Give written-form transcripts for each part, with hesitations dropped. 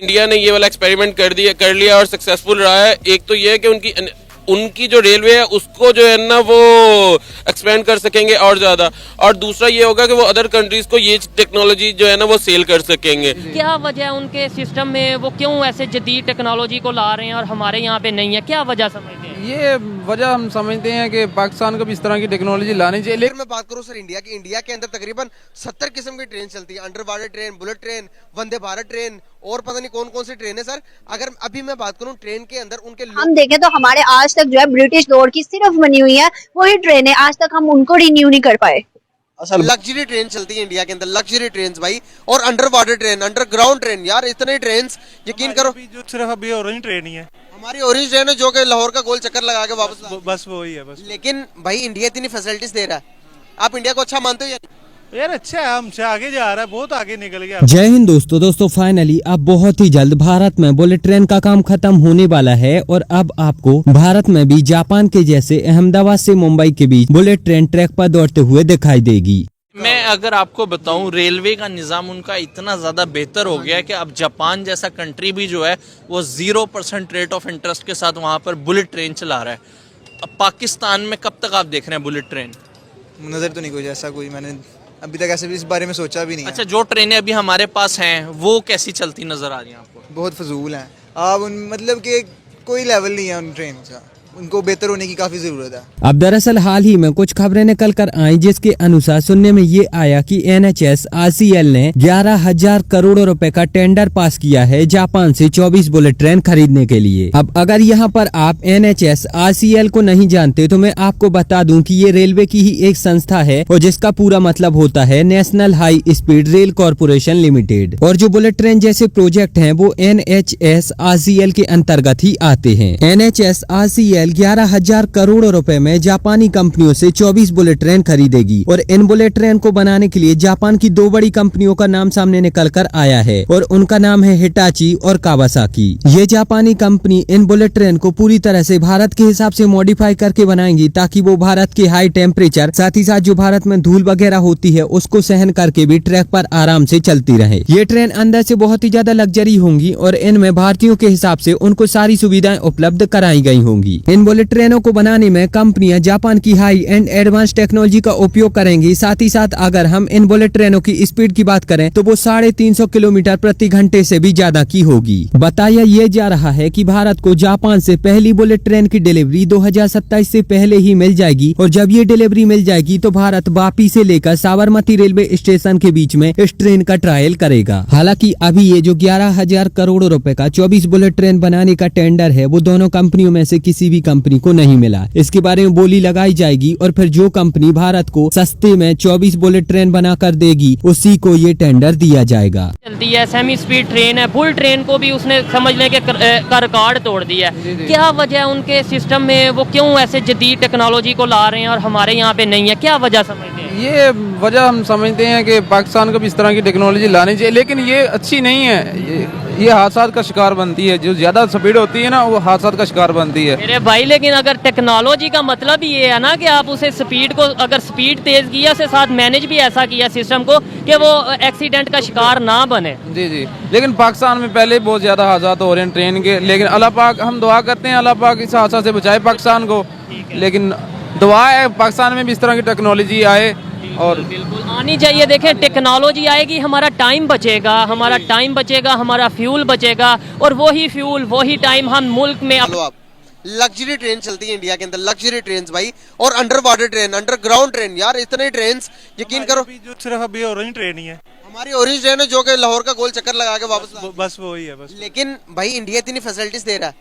India ने ये वाला एक्सपेरिमेंट कर लिया और सक्सेसफुल रहा है। एक तो ये है कि उनकी जो रेलवे है उसको जो है ना वो एक्सपेंड कर सकेंगे और ज्यादा, और दूसरा ये होगा कि वो अदर कंट्रीज को ये टेक्नोलॉजी जो है ना वो सेल कर सकेंगे। क्या वजह है उनके सिस्टम में, वो क्यों ऐसे जदीद टेक्नोलॉजी को ला रहे हैं और हमारे यहाँ पे नहीं है, क्या वजह समझते हैं? ये वजह हम समझते हैं कि पाकिस्तान को भी इस तरह की टेक्नोलॉजी लानी चाहिए। लेकिन मैं बात करूं सर इंडिया के अंदर तकरीबन 70 किस्म की ट्रेन चलती है, under water train, bullet train, Vande Bharat train और पता नहीं कौन कौन सी ट्रेन है सर। अगर अभी मैं बात करूं ट्रेन के अंदर उनके हम देखें तो हमारे आज तक जो है ब्रिटिश दौर की सिर्फ बनी हुई है वही ट्रेन है, आज तक हम उनको रिन्यू नहीं कर पाए। लग्जरी ट्रेन चलती है इंडिया के अंदर, लग्जरी ट्रेन भाई, और under water train, underground train, यार इतने ट्रेन यकीन करो। जो सिर्फ अभी ऑरेंज ट्रेन ही है हमारी ओरेंज ट्रेन है जो कि लाहौर का गोल चक्कर लगा के वापस बस वो ही है बस। लेकिन भाई इंडिया इतनी फैसिलिटीज दे रहा है, आप इंडिया को अच्छा मानते हो या नहीं? यार अच्छा है, हमसे आगे जा रहा है, बहुत आगे निकल गया। जय हिंद दोस्तों फाइनली अब बहुत ही जल्द भारत में बुलेट ट्रेन का काम खत्म होने वाला है और अब आपको भारत में भी जापान के जैसे अहमदाबाद से मुंबई के बीच बुलेट ट्रेन ट्रैक पर दौड़ते हुए दिखाई देगी। मैं अगर आपको बताऊं रेलवे का निज़ाम उनका इतना ज़्यादा बेहतर हो गया है कि अब जापान जैसा कंट्री भी जो है वो 0% रेट ऑफ इंटरेस्ट के साथ वहाँ पर बुलेट ट्रेन चला रहा है। अब पाकिस्तान में कब तक आप देख रहे हैं बुलेट ट्रेन? नज़र तो नहीं कुछ ऐसा, कोई मैंने अभी तक ऐसे भी इस बारे में सोचा भी नहीं। अच्छा, जो ट्रेनें अभी हमारे पास हैं वो कैसी चलती नज़र आ रही हैं आपको? बहुत फजूल हैं। आप उन मतलब कि कोई लेवल नहीं है उन ट्रेन का, उनको बेहतर होने की काफी जरूरत है। अब दरअसल हाल ही में कुछ खबरें निकल कर आई जिसके अनुसार सुनने में ये आया कि NHS-RCL ने 11,000 करोड़ रुपए का टेंडर पास किया है जापान से 24 बुलेट ट्रेन खरीदने के लिए। अब अगर यहाँ पर आप NHS-RCL को नहीं जानते तो मैं आपको बता दूं कि ये रेलवे की ही एक संस्था है और जिसका पूरा मतलब होता है national high speed rail corporation limited, और जो बुलेट ट्रेन जैसे प्रोजेक्ट है वो NHS-RCL के अंतर्गत ही आते हैं। NHS-RCL 11,000 करोड़ रुपए में जापानी कंपनियों से 24 बुलेट ट्रेन खरीदेगी और इन बुलेट ट्रेन को बनाने के लिए जापान की दो बड़ी कंपनियों का नाम सामने निकल कर आया है और उनका नाम है हिटाची और कावासाकी। ये जापानी कंपनी इन बुलेट ट्रेन को पूरी तरह से भारत के हिसाब से मॉडिफाई करके बनाएंगी ताकि वो भारत के हाई टेम्परेचर साथ ही साथ जो भारत में धूल वगैरह होती है उसको सहन करके भी ट्रैक पर आराम से चलती रहे। ये ट्रेन अंदर से बहुत ही ज्यादा लग्जरी होंगी और इनमें भारतीयों के हिसाब से उनको सारी सुविधाएं उपलब्ध कराई गई होंगी। इन बुलेट ट्रेनों को बनाने में कंपनियां जापान की हाई एंड एडवांस टेक्नोलॉजी का उपयोग करेंगी। साथ ही साथ अगर हम इन बुलेट ट्रेनों की स्पीड की बात करें तो वो 350 किलोमीटर प्रति घंटे से भी ज्यादा की होगी। बताया ये जा रहा है कि भारत को जापान से पहली बुलेट ट्रेन की डिलीवरी 2027 से पहले ही मिल जाएगी और जब ये डिलीवरी मिल जाएगी तो भारत वापी से लेकर साबरमती रेलवे स्टेशन के बीच में इस ट्रेन का ट्रायल करेगा। हालांकि अभी ये जो 11,000 करोड़ रुपए का 24 बुलेट ट्रेन बनाने का टेंडर है वो दोनों कंपनियों में से किसी भी कंपनी को नहीं मिला। इसके बारे में बोली लगाई जाएगी और फिर जो कंपनी भारत को सस्ते में 24 बुलेट ट्रेन बना कर देगी उसी को ये टेंडर दिया जाएगा। चलती है सेमी स्पीड ट्रेन है, बुल ट्रेन को भी उसने समझ लें कि का रिकॉर्ड तोड़ दिया है। क्या वजह है उनके सिस्टम में, वो क्यों ऐसे जदीद टेक्नोलॉजी को ला रहे हैं और हमारे यहाँ पे नहीं है, क्या वजह समझते हैं? ये वजह हम समझते हैं कि पाकिस्तान को भी इस तरह की टेक्नोलॉजी लानी चाहिए, लेकिन ये अच्छी नहीं है। ये हादसा का शिकार बनती है, जो ज्यादा स्पीड होती है ना वो हादसा का शिकार बनती है। मेरे भाई लेकिन अगर टेक्नोलॉजी का मतलब ये है ना कि आप उसे स्पीड को अगर स्पीड तेज किया से साथ मैनेज भी ऐसा किया सिस्टम को कि वो एक्सीडेंट का शिकार ना बने। जी जी, लेकिन पाकिस्तान में पहले बहुत ज्यादा हादसा हो रहे हैं ट्रेन के, लेकिन अल्लाह पाक, हम दुआ करते हैं अल्लाह पाक इस हादसा से बचाए पाकिस्तान को। लेकिन दुआ है पाकिस्तान में भी इस तरह की टेक्नोलॉजी आए और बिल्कुल आनी चाहिए। देखें टेक्नोलॉजी आएगी, हमारा टाइम बचेगा, हमारा फ्यूल बचेगा और वही फ्यूल वही टाइम हम मुल्क में लग्जरी ट्रेन चलती है इंडिया के अंदर, लग्जरी ट्रेन भाई, और under water train, underground train, यार इतने ट्रेन यकीन करो। जो सिर्फ अभी ऑरेंज ट्रेन ही है हमारी ओरेंज ट्रेन है जो कि लाहौर का गोल चक्कर लगा के वापस बस वो ही है बस। लेकिन भाई इंडिया इतनी फैसिलिटीज दे रहा है,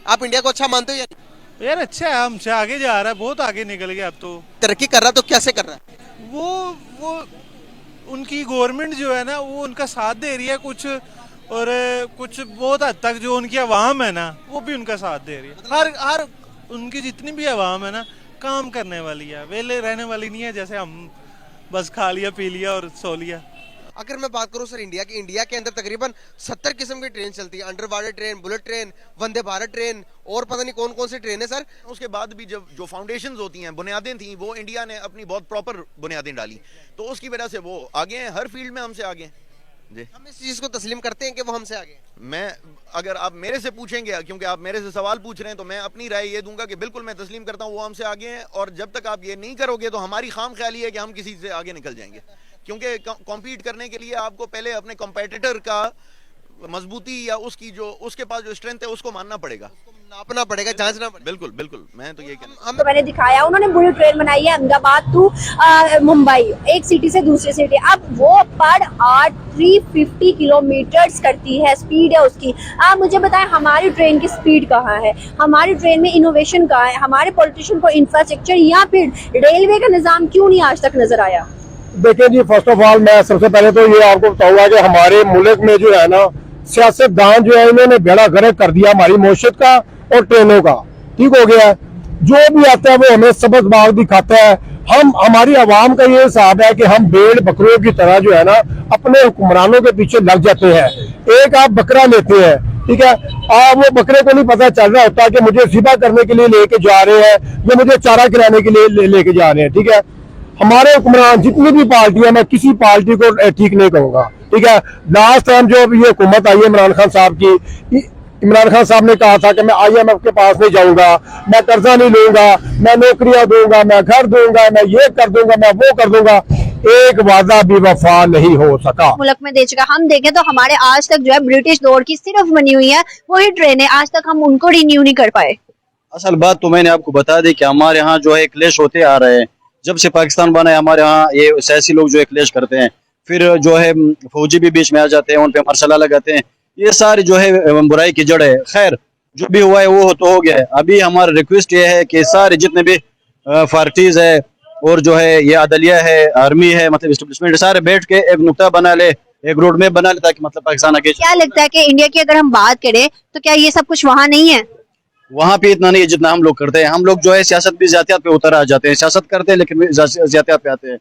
आप इंडिया को अच्छा मानते हो या नहीं? यार अच्छा है, हमसे आगे जा रहा है, बहुत आगे निकल गया। अब तो तरक्की कर रहा है तो कैसे कर रहा है? वो उनकी गवर्नमेंट जो है ना वो उनका साथ दे रही है कुछ, और कुछ बहुत हद तक जो उनकी आवाम है ना वो भी उनका साथ दे रही है। हर उनकी जितनी भी आवाम है ना काम करने वाली है, वेले रहने वाली नहीं है जैसे हम बस खा लिया पी लिया और सो लिया। अगर मैं बात करूं सर इंडिया के अंदर तकरीबन 70 किस्म की ट्रेन चलती है, under water train, bullet train, Vande Bharat train और पता नहीं कौन कौन सी ट्रेन है सर। उसके बाद भी जब जो फाउंडेशंस होती हैं, बुनियादें थी, वो इंडिया ने अपनी बहुत प्रॉपर बुनियादें डाली, तो उसकी वजह से वो आगे हैं, हर फील्ड में हमसे आगे हैं। जी हम इस चीज को तस्लीम करते हैं कि वो हमसे आगे हैं। मैं अगर आप मेरे से पूछेंगे, क्योंकि आप मेरे से सवाल पूछ रहे हैं, तो मैं अपनी राय ये दूंगा कि बिल्कुल मैं तस्लीम करता हूँ वो हमसे आगे हैं। और जब तक आप ये नहीं करोगे तो हमारी खाम ख्याली है कि हम किसी से आगे निकल जाएंगे, क्योंकि कॉम्पीट करने के लिए आपको पहले अपने कॉम्पिटिटर का मजबूती या उसकी जो उसके पास जो स्ट्रेंथ है उसको मानना पड़ेगा, नापना पड़ेगा, जांचना पड़ेगा। बिल्कुल बिल्कुल, मैं तो ये कहना तो मैंने दिखाया, उन्होंने बुलेट ट्रेन बनाई है अहमदाबाद टू मुंबई, एक सिटी से दूसरी सिटी। अब वो पर आवर 350 किलोमीटर करती है, स्पीड है उसकी। आप मुझे बताएं हमारी ट्रेन की स्पीड कहाँ है, हमारी ट्रेन में इनोवेशन कहाँ है, हमारे पॉलिटिशियन को इंफ्रास्ट्रक्चर या फिर रेलवे का निजाम क्यों नहीं आज तक नजर आया? देखिए जी, फर्स्ट ऑफ ऑल मैं सबसे पहले तो ये आपको बताऊंगा कि हमारे मुल्क में जो है ना, सियासतदान जो है इन्होंने बेड़ा गर्क कर दिया हमारी मौशत का और ट्रेनों का। ठीक हो गया है, जो भी आता है वो हमें सबक बाग दिखाता है। हमारी आवाम का ये हिसाब है कि हम भेड़ बकरियों की तरह जो है ना अपने हुक्मरानों के पीछे लग जाते हैं। एक आप बकरा लेते हैं, ठीक है, वो बकरे को नहीं पता चल रहा होता कि मुझे ज़िबा करने के लिए लेके जा रहे हैं या मुझे चारा खिलाने के लिए लेके जा रहे हैं। ठीक है, हमारे हुक्मरान जितनी भी पार्टियां, मैं किसी पार्टी को ठीक नहीं कहूंगा। ठीक है, लास्ट टाइम जो ये हुकूमत आई है इमरान खान साहब की, इमरान खान साहब ने कहा था कि मैं IMF के पास नहीं जाऊंगा, मैं कर्जा नहीं लूंगा, मैं नौकरियां दूंगा, मैं घर दूंगा, मैं ये कर दूंगा, मैं वो कर दूंगा। एक वादा भी वफा नहीं हो सका। मुल्क में दे चुका। हम देखें तो हमारे आज तक जो है ब्रिटिश दौर की सिर्फ बनी हुई है वही ट्रेनें, आज तक हम उनको रिन्यू नहीं कर पाए। असल बात तो मैंने आपको बता दी कि हमारे यहाँ जो है क्लेश होते आ रहे हैं। जब से पाकिस्तान बना है हमारे यहाँ ये सियासी लोग जो है क्लेश करते हैं, फिर जो है फौजी भी बीच में आ जाते हैं, उन पे मरसला लगाते हैं। ये सारी जो है बुराई की जड़ है। खैर जो भी हुआ है वो तो हो गया है। अभी हमारा रिक्वेस्ट ये है कि सारे जितने भी पार्टीज है और जो है ये अदलिया है, आर्मी है, मतलब एस्टेब्लिशमेंट, सारे बैठ के एक नुक्ता बना ले, एक रोड मैप बना ले, ताकि मतलब पाकिस्तान आगे। क्या लगता है कि इंडिया की अगर हम बात करें तो क्या ये सब कुछ वहाँ नहीं है? वहाँ पे इतना नहीं है जितना हम लोग करते हैं। हम लोग जो है सियासत भी ज़ातियात पे उतर आ जाते हैं, सियासत करते हैं लेकिन ज़ातियात पे आते हैं।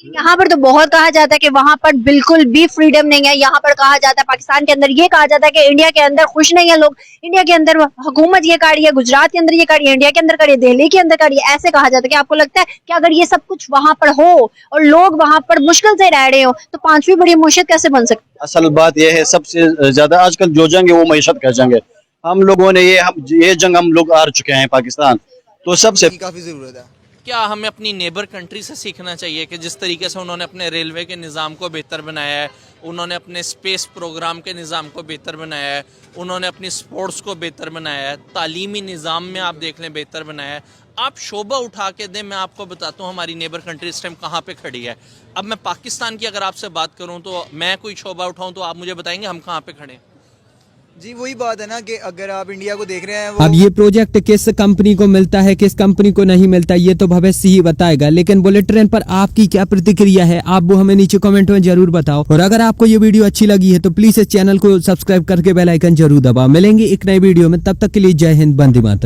यहाँ पर तो बहुत कहा जाता है कि वहाँ पर बिल्कुल भी फ्रीडम नहीं है। यहाँ पर कहा जाता है पाकिस्तान के अंदर ये कहा जाता है कि इंडिया के अंदर खुश नहीं है लोग, इंडिया के अंदर हुकूमत ये कर रही है, गुजरात के अंदर ये कर रही है, इंडिया के अंदर कर रही है, दिल्ली के अंदर कर रही है, ऐसे कहा जाता है। कि आपको लगता है कि अगर ये सब कुछ वहाँ पर हो और लोग वहाँ पर मुश्किल से रह रहे हो तो पांचवी बड़ी मुश्किल कैसे बन सकती है? असल बात यह है, सबसे ज्यादा आजकल जो जंग है वो मईशत का जंग है। हम लोगों ने ये जंग हम लोग हार चुके हैं पाकिस्तान, तो सबसे काफी जरूरत है। क्या हमें अपनी नेबर कंट्री से सीखना चाहिए कि जिस तरीके से उन्होंने अपने रेलवे के निज़ाम को बेहतर बनाया है, उन्होंने अपने स्पेस प्रोग्राम के निज़ाम को बेहतर बनाया है, उन्होंने अपनी स्पोर्ट्स को बेहतर बनाया है, तालीमी निज़ाम में आप देख लें बेहतर बनाया है। आप शोबा उठा के दें, मैं आपको बताता हूँ हमारी नेबर कंट्री इस टाइम कहाँ पे खड़ी है। अब मैं पाकिस्तान की अगर आपसे बात करूँ तो मैं कोई शोबा उठाऊँ तो आप मुझे बताएंगे हम कहाँ पे खड़े हैं? जी वही बात है ना कि अगर आप इंडिया को देख रहे हैं अब ये प्रोजेक्ट किस कंपनी को मिलता है, किस कंपनी को नहीं मिलता, ये तो भविष्य ही बताएगा। लेकिन बुलेट ट्रेन पर आपकी क्या प्रतिक्रिया है, आप वो हमें नीचे कमेंट में जरूर बताओ। और अगर आपको ये वीडियो अच्छी लगी है तो प्लीज इस चैनल को सब्सक्राइब करके बेल आइकन जरूर दबाओ। मिलेंगे एक नई वीडियो में, तब तक के लिए जय हिंद, वंदे मातरम।